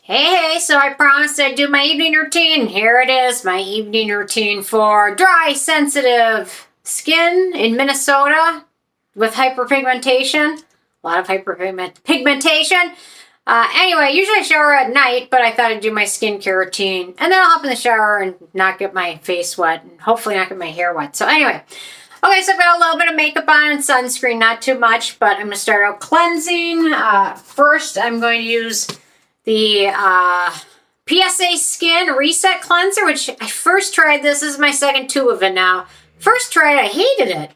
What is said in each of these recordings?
Hey, so I promised I'd do my evening routine. Here it is, my evening routine for dry, sensitive skin in Minnesota with hyperpigmentation. A lot of hyperpigmentation. Anyway, usually I shower at night, but I thought I'd do my skincare routine. And then I'll hop in the shower and not get my face wet and hopefully not get my hair wet. So anyway, okay, so I've got a little bit of makeup on and sunscreen, not too much, but I'm going to start out cleansing. First, I'm going to use the PSA Skin Reset Cleanser, which I first tried. This is my second tube of it now. First tried, I hated it.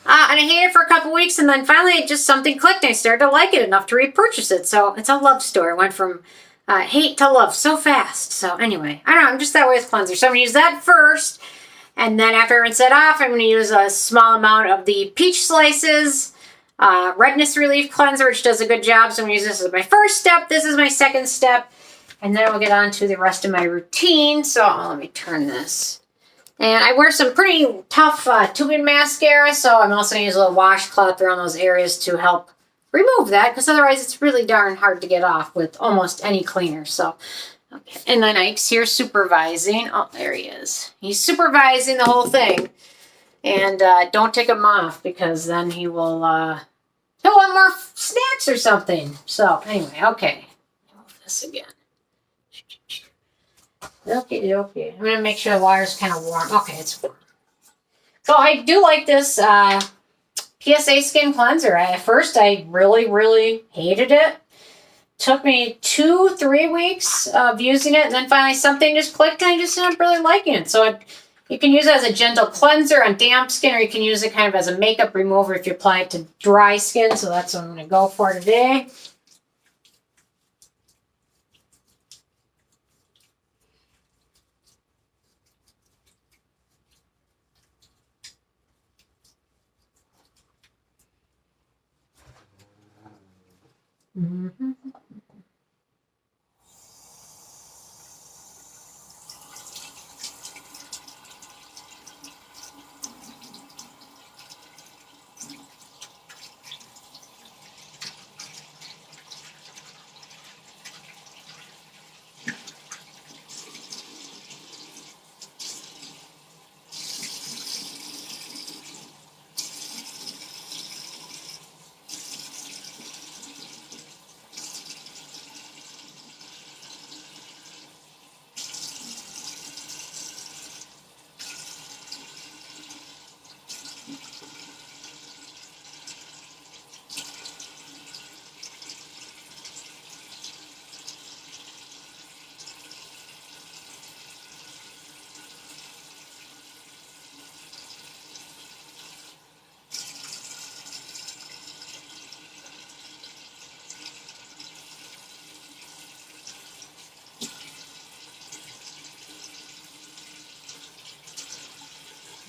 And I hated it for a couple weeks, and then finally it just something clicked, and I started to like it enough to repurchase it. So it's a love story. It went from hate to love so fast. So anyway, I don't know, I'm just that way with cleanser. So I'm going to use that first, and then after I rinse it off, I'm going to use a small amount of the Peach Slices Redness Relief Cleanser, which does a good job. So I'm going to use this as my first step. This is my second step. And then we'll get on to the rest of my routine. So let me turn this. And I wear some pretty tough tubing mascara. So I'm also going to use a little washcloth around those areas to help remove that. Because otherwise it's really darn hard to get off with almost any cleaner. So, okay. And then Ike's here supervising. Oh, there he is. He's supervising the whole thing. And don't take him off because then he will, he'll want more snacks or something. So anyway, okay. Move this again. Okay. I'm going to make sure the water's kind of warm. Okay, it's warm. So I do like this PSA Skin Cleanser. At first, I really hated it. Took me 2-3 weeks of using it. And then finally something just clicked and I just ended up really liking it. So you can use it as a gentle cleanser on damp skin, or you can use it kind of as a makeup remover if you apply it to dry skin. So that's what I'm going to go for today.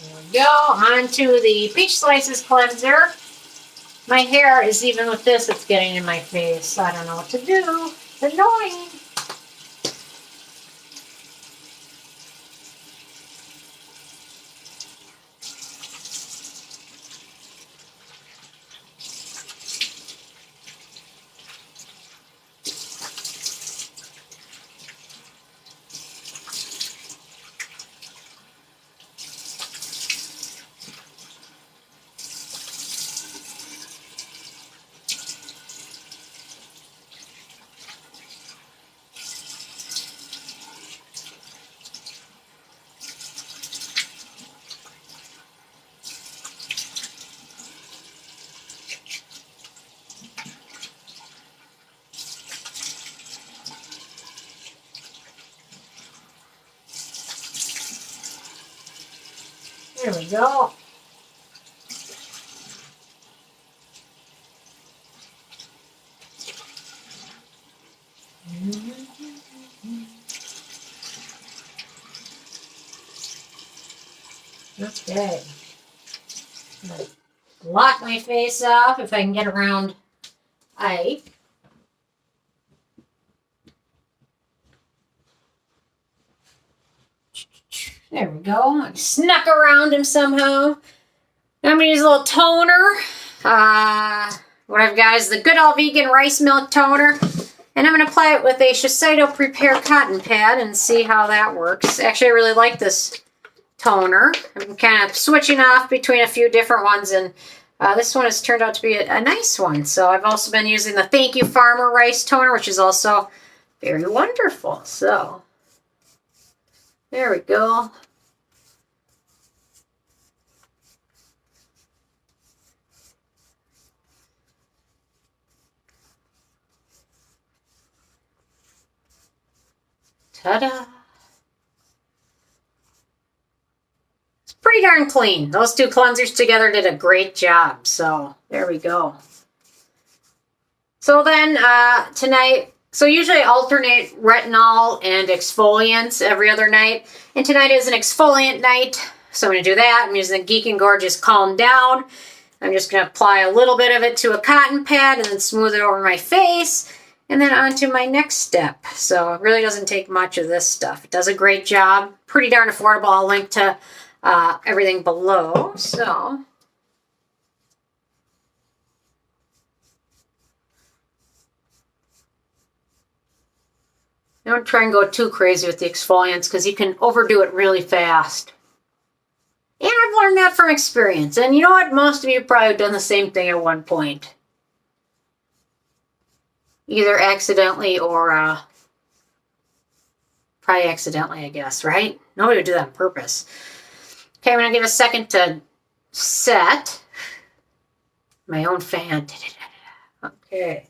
There we go. On to the Peach Slices Cleanser. My hair is, even with this, it's getting in my face. I don't know what to do. It's annoying. There we go. Okay. I'm going to block my face off if I can get around Ike. There we go. I snuck around him somehow. I'm going to use a little toner. What I've got is the Goodal Vegan Rice Milk Toner. And I'm going to apply it with a Shiseido Prepare Cotton Pad and see how that works. Actually, I really like this toner. I'm kind of switching off between a few different ones, and this one has turned out to be a nice one. So I've also been using the Thank You Farmer Rice Toner, which is also very wonderful. So there we go. Ta-da! It's pretty darn clean. Those two cleansers together did a great job. So there we go. So then tonight, so usually I alternate retinol and exfoliants every other night. And tonight is an exfoliant night. So I'm going to do that. I'm using the Geek and Gorgeous Calm Down. I'm just going to apply a little bit of it to a cotton pad and then smooth it over my face. And then on to my next step. So it really doesn't take much of this stuff. It does a great job. Pretty darn affordable. I'll link to everything below. So don't try and go too crazy with the exfoliants because you can overdo it really fast. And I've learned that from experience. And you know what? Most of you probably have done the same thing at one point. Either accidentally or probably accidentally, I guess, right? Nobody would do that on purpose. Okay, I'm going to give a second to set. My own fan. Okay.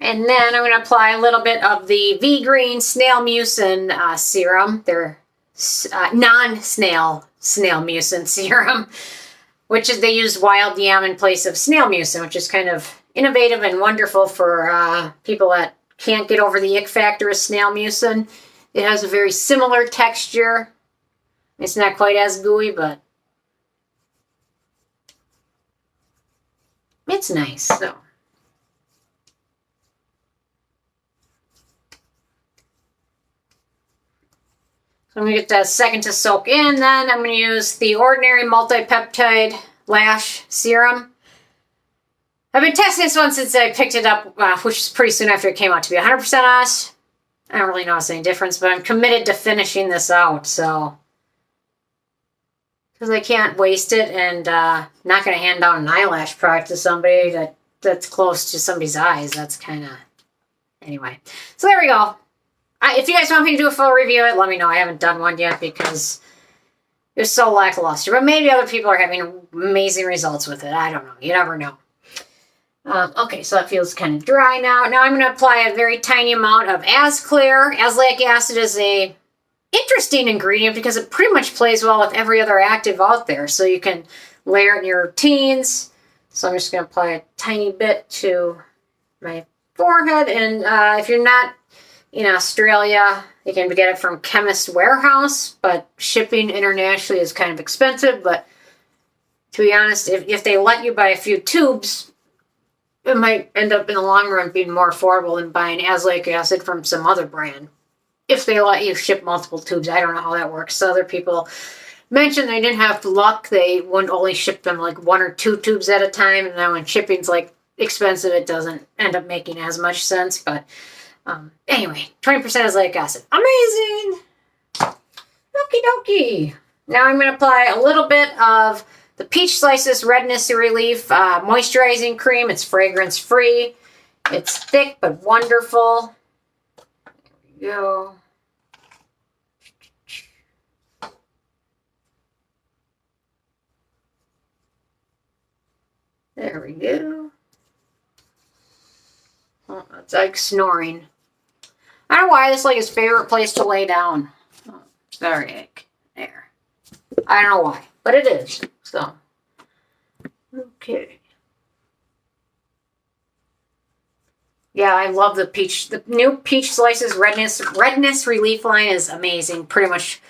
And then I'm going to apply a little bit of the Vegreen Snail Mucin serum. They're non-snail mucin serum, which is they use wild yam in place of snail mucin, which is kind of innovative and wonderful for people that can't get over the ick factor of snail mucin. It has a very similar texture. It's not quite as gooey, but it's nice. So I'm going to get that a second to soak in. Then I'm going to use the ordinary Multi-Peptide Lash Serum. I've been testing this one since I picked it up, which is pretty soon after it came out, to be 100% honest. I don't really notice any difference, but I'm committed to finishing this out, so. Because I can't waste it, and I'm not going to hand down an eyelash product to somebody that's close to somebody's eyes. That's kind of. Anyway. So there we go. If you guys want me to do a full review of it, let me know. I haven't done one yet because it was so lackluster. But maybe other people are having amazing results with it. I don't know. You never know. Okay, so that feels kind of dry now. Now I'm going to apply a very tiny amount of Azclear. Azelaic acid is a interesting ingredient because it pretty much plays well with every other active out there. So you can layer it in your routines. So I'm just going to apply a tiny bit to my forehead. And if you're not in Australia, you can get it from Chemist Warehouse, but shipping internationally is kind of expensive. But to be honest, if they let you buy a few tubes, it might end up in the long run being more affordable than buying azelaic acid from some other brand. If they let you ship multiple tubes, I don't know how that works. So other people mentioned they didn't have luck. They wouldn't only ship them like 1 or 2 tubes at a time. And then when shipping's like expensive, it doesn't end up making as much sense. But anyway, 20% azelaic acid. Amazing! Okie dokie. Now I'm going to apply a little bit of the Peach Slices Redness Relief Moisturizing Cream. It's fragrance free. It's thick but wonderful. There we go. There we go. Oh, that's like snoring. I don't know why this is like his favorite place to lay down. Oh, sorry, Ike. There. I don't know why, but it is. So, okay. Yeah, I love the peach. The new Peach Slices Redness Relief line is amazing. Pretty much,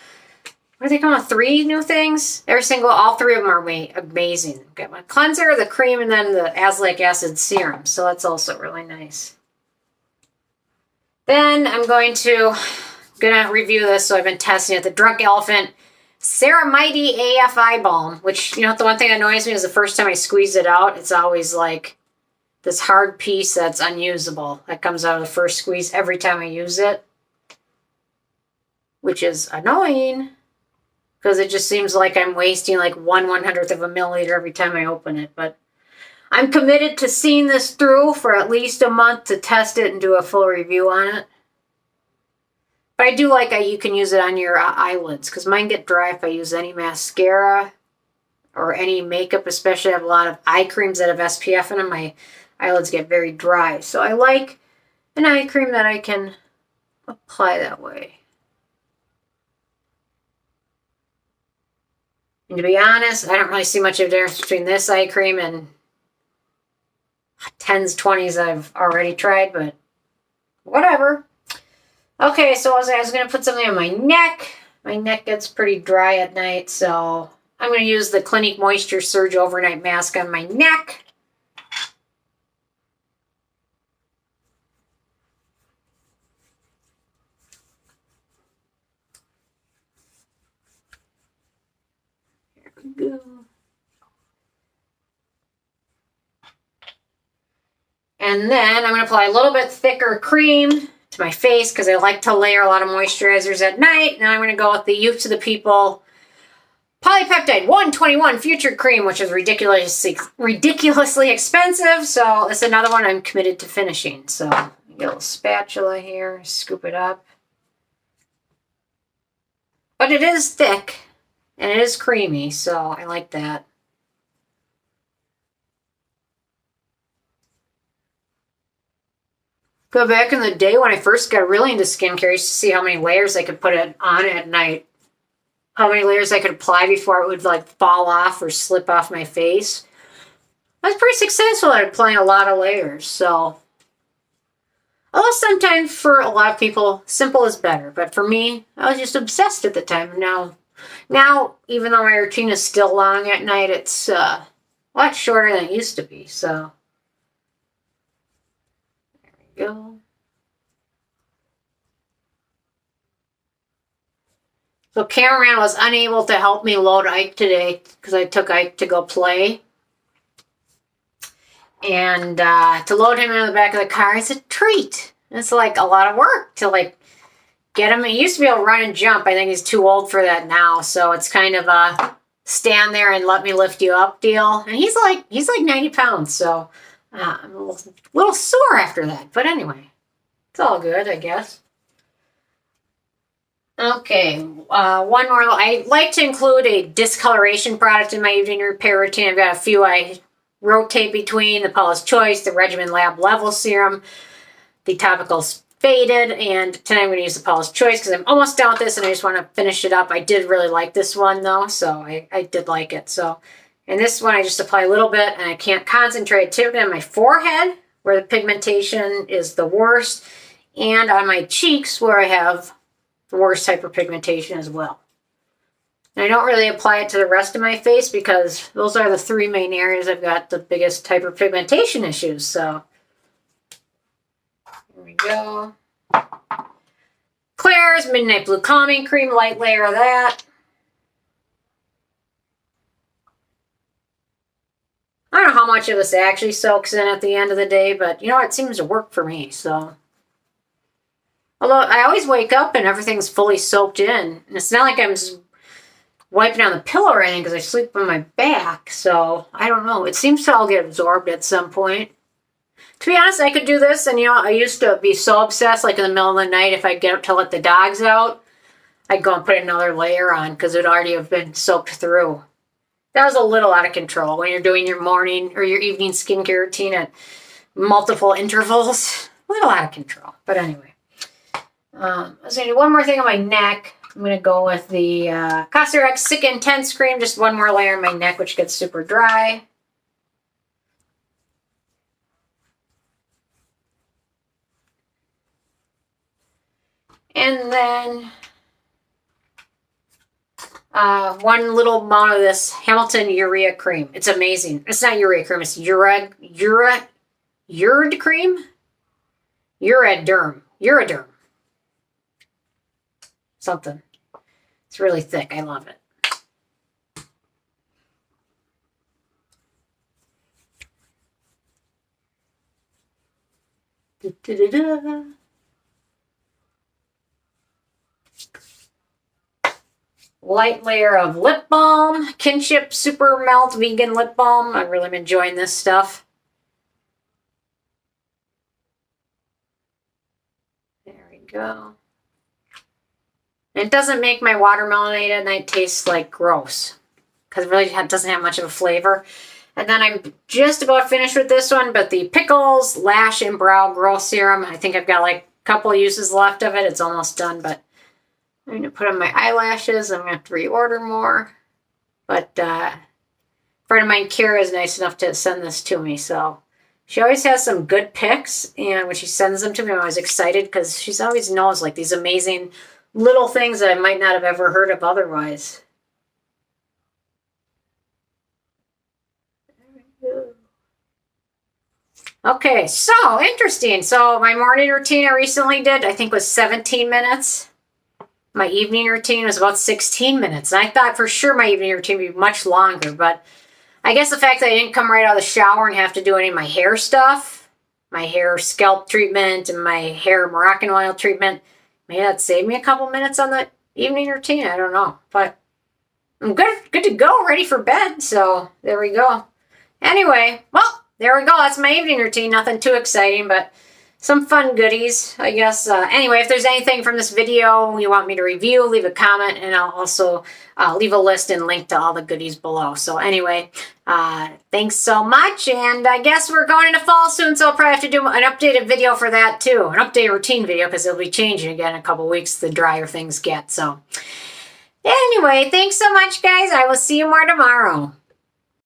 what are they calling? 3 new things? All 3 of them are amazing. Got my cleanser, the cream, and then the azelaic acid serum. So that's also really nice. Then I'm gonna review this. So I've been testing it. The Drunk Elephant Ceramighty AFI Balm, which, you know, the one thing that annoys me is the first time I squeeze it out, it's always like this hard piece that's unusable. That comes out of the first squeeze every time I use it, which is annoying because it just seems like I'm wasting like 1/100th of a milliliter every time I open it. But I'm committed to seeing this through for at least a month to test it and do a full review on it. But I do like how you can use it on your eyelids because mine get dry if I use any mascara or any makeup, especially I have a lot of eye creams that have SPF in them. My eyelids get very dry. So I like an eye cream that I can apply that way. And to be honest, I don't really see much of a difference between this eye cream and 10s, 20s I've already tried, but whatever. Okay, so I was going to put something on my neck. My neck gets pretty dry at night, so I'm going to use the Clinique Moisture Surge Overnight Mask on my neck. Here we go. And then I'm going to apply a little bit thicker cream to my face because I like to layer a lot of moisturizers at night. Now I'm going to go with the Youth to the People Polypeptide 121 Future Cream, which is ridiculously expensive. So it's another one I'm committed to finishing. So get a little spatula here, scoop it up. But it is thick and it is creamy, so I like that. Go back in the day when I first got really into skincare, I used to see how many layers I could put it on at night. How many layers I could apply before it would like fall off or slip off my face. I was pretty successful at applying a lot of layers, so. Although sometimes for a lot of people, simple is better. But for me, I was just obsessed at the time. Now, even though my routine is still long at night, it's a lot shorter than it used to be, so. Go. So cameraman was unable to help me load Ike today because I took Ike to go play. And to load him in the back of the car is a treat. It's like a lot of work to like get him. He used to be able to run and jump. I think he's too old for that now. So it's kind of a stand there and let me lift you up deal. And he's like 90 pounds. So I'm a little sore after that, but anyway, it's all good, I guess. Okay, one more. I like to include a discoloration product in my evening repair routine. I've got a few I rotate between: the Paula's Choice, the Regimen Lab Level Serum, the Topicals Faded, and tonight I'm going to use the Paula's Choice because I'm almost done with this and I just want to finish it up. I did really like this one though, so I did like it. So. And this one I just apply a little bit and I can't concentrate. Typically on my forehead where the pigmentation is the worst and on my cheeks where I have the worst hyperpigmentation as well. And I don't really apply it to the rest of my face because those are the three main areas I've got the biggest hyperpigmentation issues. So here we go. Klairs Midnight Blue Calming Cream, light layer of that. I don't know how much of this actually soaks in at the end of the day, but you know, it seems to work for me, so. Although I always wake up and everything's fully soaked in. And it's not like I'm just wiping on the pillow or anything because I sleep on my back, so I don't know. It seems to all get absorbed at some point. To be honest, I could do this, and you know, I used to be so obsessed, like in the middle of the night, if I'd get up to let the dogs out, I'd go and put another layer on because it would already have been soaked through. That was a little out of control when you're doing your morning or your evening skincare routine at multiple intervals. A little out of control, but anyway. I was going to do one more thing on my neck. I'm going to go with the Cosrx Sick Intense Cream, just one more layer on my neck, which gets super dry. And then one little amount of this Hamilton Urea Cream. It's amazing. It's not Urea Cream. It's Uriderm? Uriderm. Something. It's really thick. I love it. Da-da-da-da. Light layer of lip balm. Kinship Super Melt Vegan Lip Balm. I've really been enjoying this stuff. There we go. It doesn't make my watermelon at night taste like gross, because it really doesn't have much of a flavor. And then I'm just about finished with this one, but the Pickles Lash and Brow Growth Serum, I think I've got like a couple uses left of it. It's almost done, but I'm going to put on my eyelashes. I'm going to have to reorder more. But a friend of mine, Kira, is nice enough to send this to me, so she always has some good picks, and when she sends them to me, I'm always excited because she always knows like these amazing little things that I might not have ever heard of otherwise. Okay, so interesting. So my morning routine I recently did, I think was 17 minutes. My evening routine was about 16 minutes. And I thought for sure my evening routine would be much longer, but I guess the fact that I didn't come right out of the shower and have to do any of my hair stuff, my hair scalp treatment and my hair Moroccan oil treatment, maybe that saved me a couple minutes on the evening routine. I don't know, but I'm good to go, ready for bed. So there we go. Anyway, well, there we go. That's my evening routine. Nothing too exciting, but some fun goodies, I guess. Anyway, if there's anything from this video you want me to review, leave a comment, and I'll also leave a list and link to all the goodies below. So anyway, thanks so much, and I guess we're going into fall soon, so I'll probably have to do an updated video for that too, an updated routine video, because it'll be changing again in a couple weeks the drier things get. So anyway, thanks so much, guys. I will see you more tomorrow.